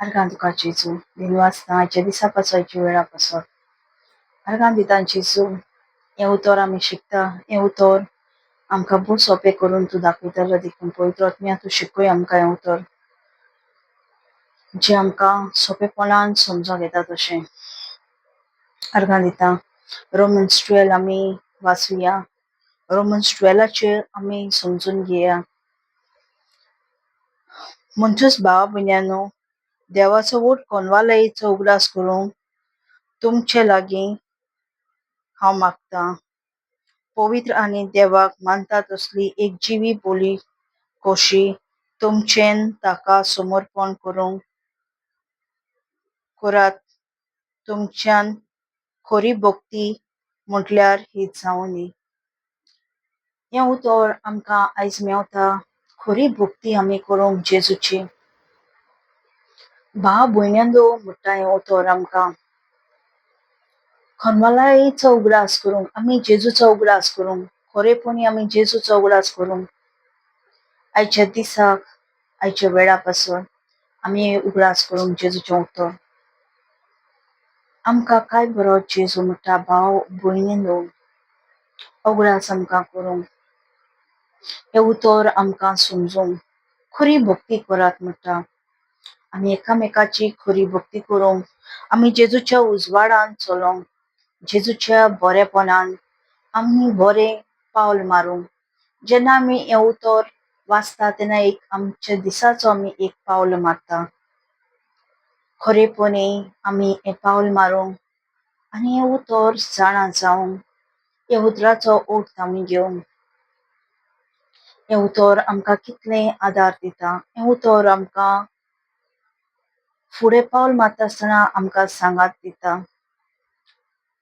Arganduka Jesu, Dinwasna, Jedisapasoichi वेळापासून argandiतांची चूक हें उतर आमी शिकता हें उतर आमकां खूब सोंपें करून तूं दाखयतलो देखून पवित्र आत्म्या तूं शिकय आमकां हें उतर जें आमकां सोंपेपणान समजूंक येता तशें arganदितां रोमन्स 12 आमी वाचुया रोमन्स 12चेर आमी समजून घेया म्हणटच भावा भयण्यांनो देवाचो वोट कोनवालायेचो उगडास करूंक तुमचे लागीं हांव मागतां पवित्र आनी देवाक मानता तसली एक जिवी बोली कशी तुमचेन ताका समर्पण करूंक करात तुमच्यान खरी भक्ती म्हटल्यार ही जावनी हें उतर आमकां आयज मेवता खरी भक्ती आमी करूंक जेजूची भाव भयण्यांनो म्हणटा हें उतर आमकां खनवालायेचो उगडास करूंक आमी जेजूचो उगडास करूंक खरेपणी आमी जेजूचो उगडास करूंक आयच्या दिसाक आयच्या वेळापासून आमी उगडास करूंक जेजूचें उतर आमकां काय बरो जेजू म्हणटा भाव भयणींनो उगडास आमकां करूंक हें उतर आमकां समजूंक खरी भक्ती करात म्हणटा आमी एकामेकाची खरी भक्ती करूंक आमी जेजूच्या उजवाडान चलोंक जेजूच्या बरेपणान आमी बरें पावल मारूंक जेन्ना आमी हें उतर वाचता तेन्ना एक आमच्या दिसाचो आमी एक पावल मारता खरेपणी आमी हें पावल मारूंक आनी हें उतर जाणा जावंक हे उतराचो अर्थ आमी घेवंक हें उतर आमकां कितलें आदार दिता हें उतर आमकां फुडें पावल मारता आसतना आमकां सांगात दिता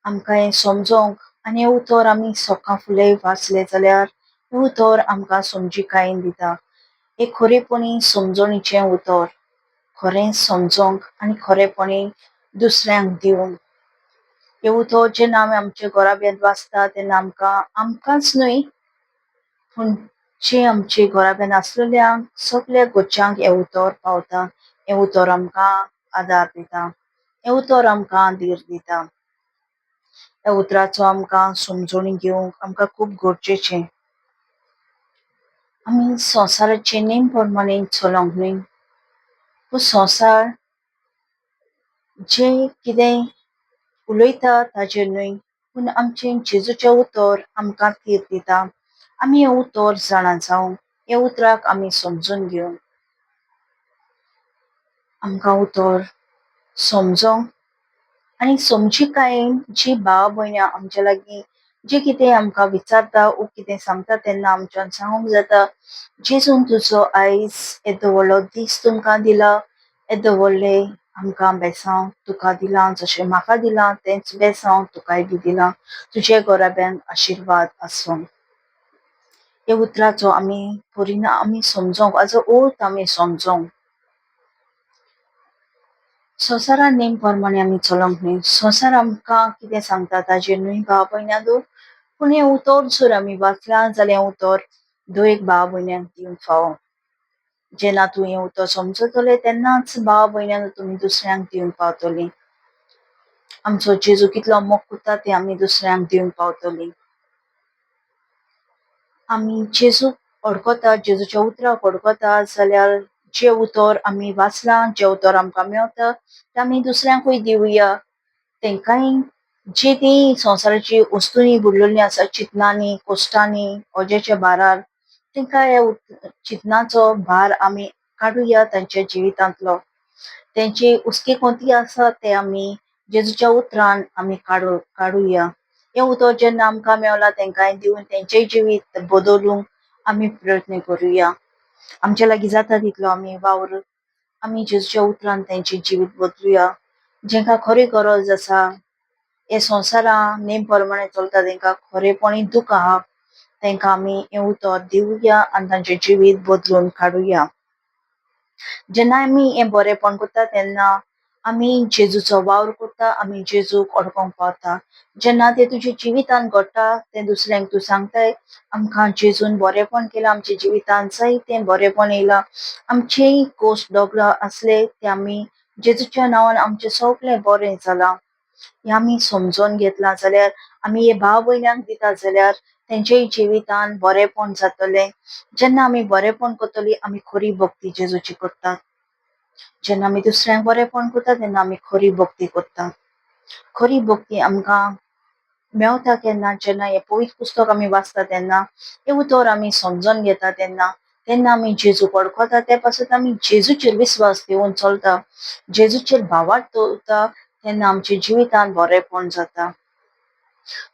आमकां हें समजोंक आनी हें उतर आमी सकाळ फुडें वाचलें जाल्यार हें उतर आमकां समजिकायेन दिता हें खरेपणी समजणीचें उतर खरें समजोंक आनी खरेपणी दुसऱ्यांक दिवंक हें उतर जेन्ना आमी आमच्या घोराब्यांत वाचता तेन्ना आमकांच न्हय पूण जे आमचे घोराब्यांत आसलेल्यांक सगल्या गोश्यांक हें उतर पावता हें उतर आमकां आदार दिता हें उतर आमकां धीर दिता ह्या उतराचो आमकां समजणी घेवंक आमकां खूब गरजेचें आमी संवसाराचे नेम प्रमाणे चलोंक न्हय पूण संवसार जें कितें उलयता ताचेर न्हय पूण आमचें जेजूचें उतर आमकां थीर दिता आमी हें उतर जाणा जावंक हे उतराक आमी समजून घेवंक आमकां उतर समजोंक आनी समजिकायेन जी भाव भयणां आमच्या लागीं जे कितें आमकां विचारता वो कितें सांगता तेन्ना आमच्यान सांगूंक जाता जेजून तुजो आयज येदो व्हडलो दीस तुमकां दिला येदो व्हडलें आमकां बेसांव तुका दिलां जशें म्हाका दिलां तेंच बेसांव तुकाय बी दिलां तुजे घोराब्यांत आशिर्वाद आसूं हे उतराचो आमी परिणाम आमी समजोंक हाचो अर्थ आमी समजोंक संवसारान नेम प्रमाणे आमी चलोंक न्हय संवसार आमकां कितें सांगता ताजेर न्हय भाव भयणां पूण हें उतर जर आमी वाचलां जाल्यार हें उतर दर एक भाव भयण्याक दिवंक फावो जेन्ना तूं हें उतर समजतलें तेन्नाच भाव भयणां तुमी दुसऱ्यांक दिवंक पावतलीं आमचो जेजू कितलो मोग करता तें आमी दुसऱ्यांक दिवंक पावतलीं आमी जेजूक अडकता जेजूच्या उतराक अडकता जाल्यार जे उतर आमी वाचलां जे उतर आमकां मेवता तें आमी दुसऱ्यांकूय दिवया तेंकाय जे ती संवसाराची वस्तूनी बुडलेलीं आसा चिंतनांनी कोश्टांनी ओजेच्या भारार तेंकां हे चिंतनाचो भार आमी काडुया तांच्या जिवितांतलो तेंची हुस्के कोंती आसा ते आमी जेजूच्या उतरान आमी काडुया हें उतर जेन्ना आमकां मेवलां तेंकाय दिवन तेंचेय जिवीत बदलूंक आमी प्रयत्न करुया आमच्या लागीं जाता तितलो आमी वावर आमी जेजूच्या उतरान तेंची जिवीत बदलुया जेंकां खरी गरज आसा हे संवसारान नेम प्रमाणे चलता तेंकां खरेपणी दूख आहा तेंकां आमी हें उतर दिवया आनी तांचें जिवीत बदलून काडुया जेन्ना आमी हें बरेंपण करता तेन्ना आमी जेजूचो वावर करता आमी जेजूक अडकोंक पावता जेन्ना तें तुज्या जिवितान घडटा तें दुसऱ्यांक तूं सांगताय आमकां जेजून बरेंपण केलां आमच्या जिवितान जायतें बरेंपण येयलां आमचेय कोश्ट दोगला आसले ते आमी जेजूच्या नांवान आमचें सगळें बरें जालां हें आमी समजून घेतलां जाल्यार आमी हे भाव भयणांक दिता जाल्यार तेंचेय जिवितान बरेंपण जातलें. जेन्ना आमी बरेंपण करतलीं आमी खरी भक्ती जेजूची करतात. जेन्ना आमी दुसऱ्यांक बरेंपण करता तेन्ना आमी खरी भक्ती करतात. खरी भक्ती आमकां मेवता केन्ना जेन्ना हें पवित्र पुस्तक आमी वाचता तेन्ना हे उतर आमी समजून घेता तेन्ना तेन्ना आमी जेजू वळखता ते पासून आमी जेजूचेर विस्वास दिवन चलता. जेजूचेर भावार्थ दवरता तेन्ना आमच्या जिवितान बरेंपण जाता.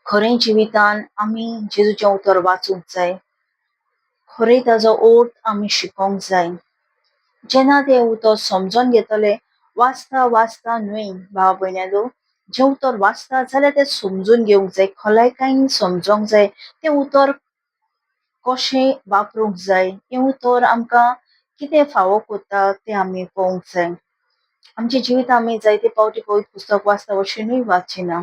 खरें जिवितान आमी जेजूचें उतर वाचूंक जाय. खरें ताजो अर्थ आमी शिकोंक जाय. जेन्ना ते उतर समजून घेतले वाचता वाचता न्हय भाव भयणानो जें उतर वाचता जाल्यार तें समजून घेवंक जाय खोलायकायेन समजोंक जाय तें उतर कशें वापरूंक जाय हें उतर आमकां कितें फावो करता तें आमी पळोवंक जाय. आमच्या जिवितान आमी जायते फावटी पवित्र पुस्तक वाचता अशेंनूय वाचिना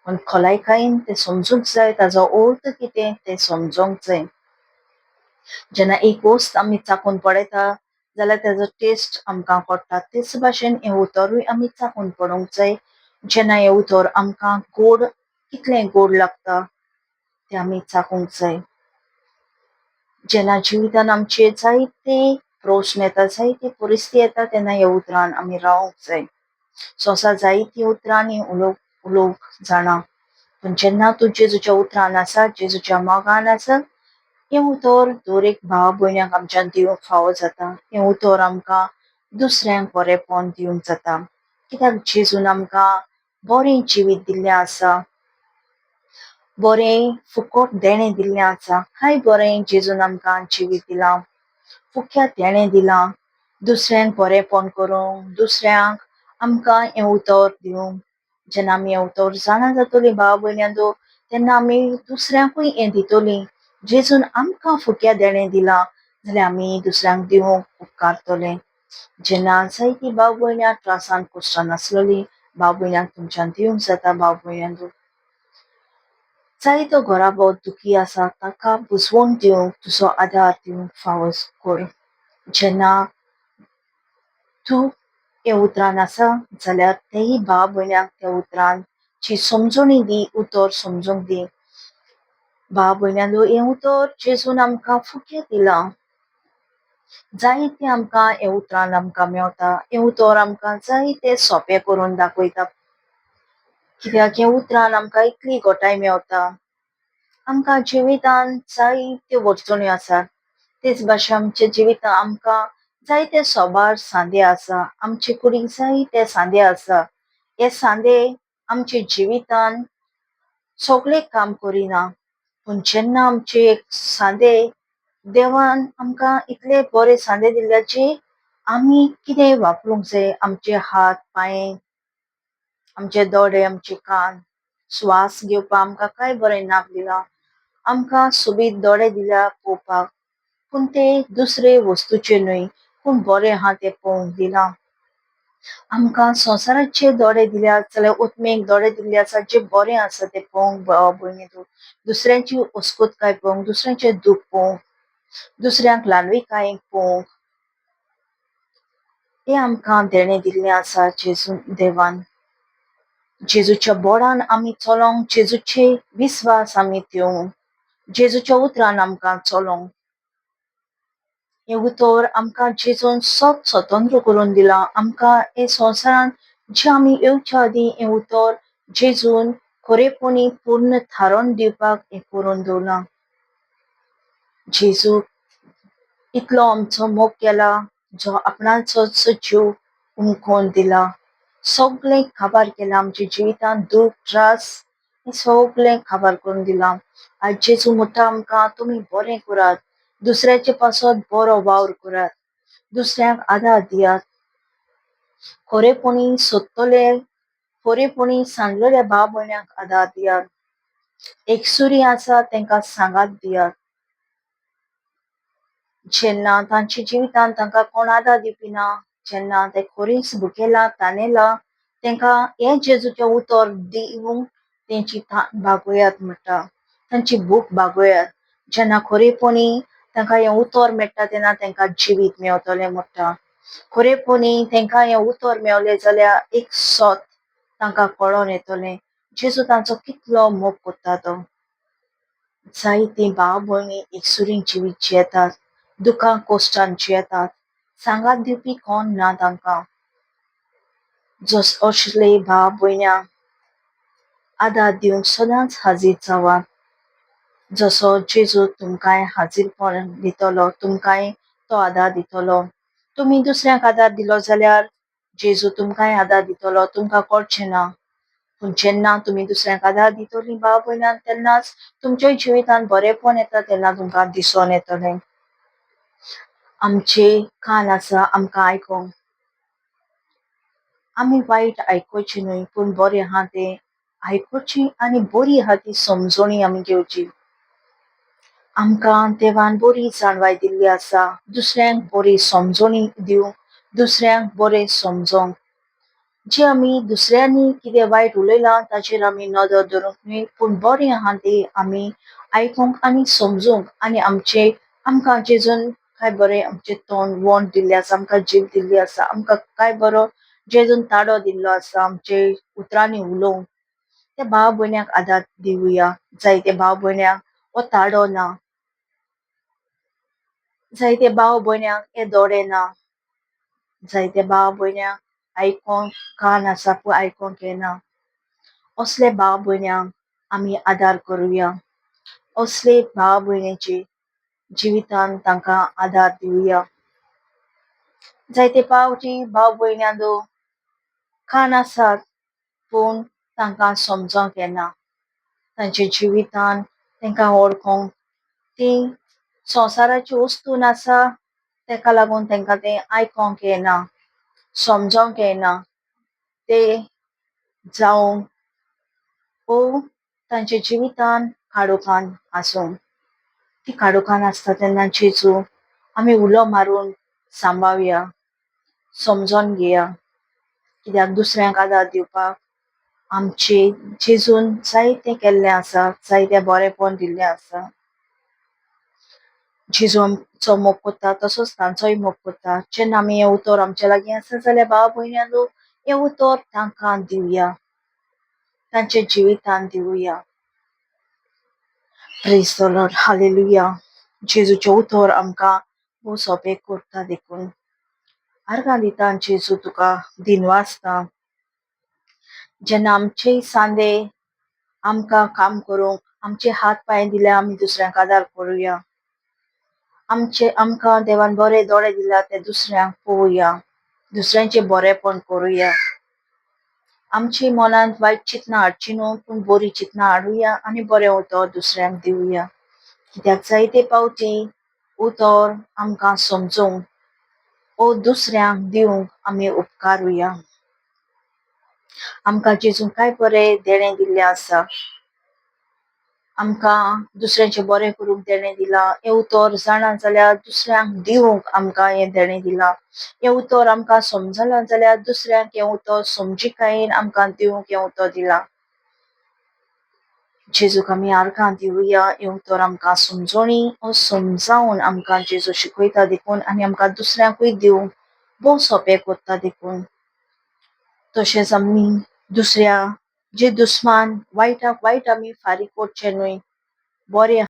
पण खोलायकायेन तें समजूंक जाय ताजो अर्थ कितें तें समजोंक जाय. जेन्ना एक वस्त आमी चाखून पळयता जाल्यार तेजो टेस्ट आमकां कळटा तेच भाशेन हें उतरूय आमी चाखून पळोवंक जाय. जेन्ना हें उतर आमकां गोड कितलें गोड लागता तें आमी चाखूंक जाय. जेन्ना जिवितान आमचे जायते प्रश्न येता जायती परिस्थिती येता तेन्ना ह्या उतरान आमी रावंक जाय. सोंसा जायतीं उतरांनी उलोवंक जाणा पूण जेन्ना तूं जेजूच्या उतरान आसा जेजूच्या मोगान आसा हें उतर दर एक भाव भयणाक आमच्यान दिवंक फावो जाता. हें उतर आमकां दुसऱ्यांक बरेंपण दिवंक जाता. कित्याक जेजून आमकां बरें जिवीत दिल्लें आसा. बरें फुकट देणें दिल्लें आसा. काय बरें जेजून आमकां जिवीत दिलां. फुकट देणें दिलां. दुसऱ्यांक बरेंपण करूंक, दुसऱ्यांक आमकां हें उतर दिवंक. जेन्ना आमी हें उतर जाणा जातलीं भाव भयणानो तेन्ना आमी दुसऱ्यांकूय हें दितलीं. जेजून आमकां फुकट देणें दिलां जाल्यार आमी दुसऱ्यांक दिवंक उपकारतले. जेन्ना जायतीं भाव भयणां त्रासान कश्टान आसलेलीं भाव भयणांक तुमच्यान दिवंक जाता भाव भयणानो. जायतो घराबो दुखी आसा ताका बुजवण दिवंक तुजो आदार दिवंक फावो कर. जेन्ना तूं हे उतरान आसा जाल्यार तेय भाव भयणांक त्या उतरांची समजणी दी उतर समजूंक दी. भाव भयणानो हें उतर जेजून आमकां फुकट दिलां. जायतें आमकां हे उतरान आमकां मेवता. हें उतर आमकां जायतें सोंपें करून दाखयता. कित्याक हें उतरान आमकां इतली घटाय मेवता. आमकां जिवितान जायत्यो अडचण्यो आसात. तेच भाशेन आमच्या जिवितान आमकां जायते सोबार सांदे आसा. आमचे कुडीक जायते सांदे आसा. हे सांदे आमच्या जिवितान सगळे काम करिना पूण जेन्ना आमचे सांदे देवान आमकां इतले बरे सांदे दिल्यात जे आमी कितें वापरूंक जाय आमचे हात पांय आमचे दोळे आमचे कान श्वास घेवपाक आमकां काय बरें नाक दिलां. आमकां सुबीत दोळे दिल्या पळोवपाक पूण ते दुसरे वस्तूचे न्हय पूण बरें आहा तें पळोवंक दिलां. आमकां संवसाराचे दोळे दिल्यात जाल्यार ओतमेक दोळे दिल्ले आसा जे बरें आसा तें पळोवंक भाव भयणीनो. दुसऱ्यांची अस्कोतकाय पळोवंक, दुसऱ्यांचें दूख पळोवंक, दुसऱ्यांक ल्हानविकायेक पळोवंक हें आमकां देणें दिल्लें आसा जेजून देवान. जेजूच्या बोडान आमी चलोंक, जेजूचे विस्वास आमी दिवंक, जेजूच्या उतरान आमकां चलोंक. हें उतर आमकां जेजून स्वतंत्र करून दिलां. आमकां हे संवसारान जे आमी येवच्या आदीं हें उतर जेजून खरेपणी पूर्ण थारोन दिवपाक हें करून दवरलां. जेजू इतलो आमचो मोग केला जो आपणाचो जीव हुमकून दिला. सगळें काबार केलां आमच्या जिवितान दूख त्रास हें सगळें काबार करून दिलां. आज जेजू म्हणटा आमकां तुमी बरें करात. दुसऱ्याचे पासत बरो वावर करात. दुसऱ्यांक आदार दियात. खरेपणी सोदतले खरेपणी सांडलेल्या भाव भयणांक आदार दियात. एकसुरी आसा तेंकां सांगात दियात. जेन्ना तांच्या जिवितान तांकां कोण आदार दिवपी ना जेन्ना ते खरींच भुकेला तानेला तेंकां हें जेजूचें उतर दिवंक तेंची तान भागोयात म्हणटा. तांची भूक भागोयात. जेन्ना खरेपणी तांकां हें उतर मेळटा तेन्ना तांकां जिवीत मेवतलें म्हणटा. खरेपणी तांकां हें उतर मेवलें जाल्यार एक सोत तांकां कळोन येतलें जेजू तांचो कितलो मोग कोत्ता तो. जायतीं भाव भयणी एकसुरीन जिवीत जियेतात, दुखां कोश्टान जियेतात, सांगात दिवपी कोण ना तांकां. असले भाव भयण्यांक आदार दिवंक सदांच हाजीर जावात. जसो जेजू तुमकांय हाजीरपण दितलो, तुमकांय तो आदार दितलो. तुमी दुसऱ्यांक आदार दिलो जाल्यार जेजू तुमकांय आदार दितलो, तुमकां कळचें ना. पूण जेन्ना तुमी दुसऱ्यांक आदार दितलीं भाव भयणां तेन्नाच तुमच्याय जिवितांत बरेंपण येता तेन्ना तुमकां दिसोन येतलें. आमचे कान आसा आमकां आयकोंक. आमी वायट आयकोचें न्हय पूण बरें आहा तें आयकोचें आनी बरी आहा ती समजोणी आमी घेवची. आमकां देवान बरी जाणवाय दिल्ली आसा दुसऱ्यांक बरी समजोणी दिवंक, दुसऱ्यांक बरें समजोवंक. जे आमी दुसऱ्यांनी कितें वायट उलयलां ताचेर आमी नदर दवरूंक न्हय पूण बरें आहा तें आमी आयकूंक आनी समजूंक आनी आमकां जेजून काय बरें आमचें तोंड वंट दिल्लें आसा, आमकां जीब दिल्ली आसा, आमकां काय बरो जेजून ताडो दिल्लो आसा आमचे उतरांनी उलोवंक. त्या भाव भयण्यांक आदार दिवया. जायते भाव भयण्यांक हो ताडो ना. जायते भाव भयण्यांक हे दोळे ना. जायते भाव भयण्यांक आयकोंक कान आसा पूण आयकोंक येना. असले भाव भयण्यांक आमी आदार करुया. असले भाव भयणीचे जिवितांत तांकां आदार दिवया. जायते फावटी भाव भयण्यांचो कान आसात पूण तांकां समजोंक येना. तांचे जिवितांत तांकां ओळखोंक तीं संवसाराची वस्तून आसा तेका लागून तांकां तें आयकोंक येना, समजोंक येना. ते जावं वो तांचे जिवितांत काळोखान आसूं. ती काळोखान आसता तेन्ना जेजू आमी उलो मारून सांबाळुया, समजोन घेया. कित्याक दुसऱ्यांक आदार दिवपाक आमचे जेजून जायतें केल्लें आसा, जायतें बरेंपण दिल्लें आसा. जेजू आमचो मोग कोत्ता तसोच तांचोय मोग कोत्ता. जेन्ना आमी हें उतर आमचे लागीं आसा जाल्यार भाव भयण्यांनो हें उतर तांकां दिवया. तांचे जिवितांत दिवया. Praise the lord, hallelujah. जेजूचें उतर आमकां भोव सोंपें कोरता देखून. आर्गां दिता जेजू तुका दिनवासता. जेन्ना आमचेय सांदे आमकां काम करूंक आमचे हात पांय दिल्यार आमी दुसऱ्यांक आदार करुया. आमकां देवान बरे दोळे दिल्यात ते दुसऱ्यांक पळोवया. दुसऱ्यांचें बरेंपण करुया. आमची मनांत वायट चिंतनां हाडची न्हू पूण बरी चिंतनां हाडुया आनी बरें उतर दुसऱ्यांक दिवया. कित्याक जायते फावटी उतर आमकां समजोवंक वो दुसऱ्यांक दिवंक आमी उपकारुया. आमकां जेजून काय बरें देणें दिल्लें आसा. आमकां दुसऱ्यांचें बरें करूंक देणें दिलां. हें उतर जाणा जाल्यार दुसऱ्यांक दिवंक आमकां हें देणें दिलां. हें उतर आमकां समजलां जाल्यार दुसऱ्यांक हें उतर समजिकायेन आमकां दिवंक हें उतर दिलां. जेजूक आमी आर्गां दिवया. हें उतर आमकां समजोणी वो समजावून आमकां जेजू शिकयता देखून आनी आमकां दुसऱ्यांकूय दिवंक भोव सोंपें कोत्ता देखून. तशेंच आमी दुसऱ्या जे दुस्मान वायटाक वायट आमी फारीक करचें न्हय. बरें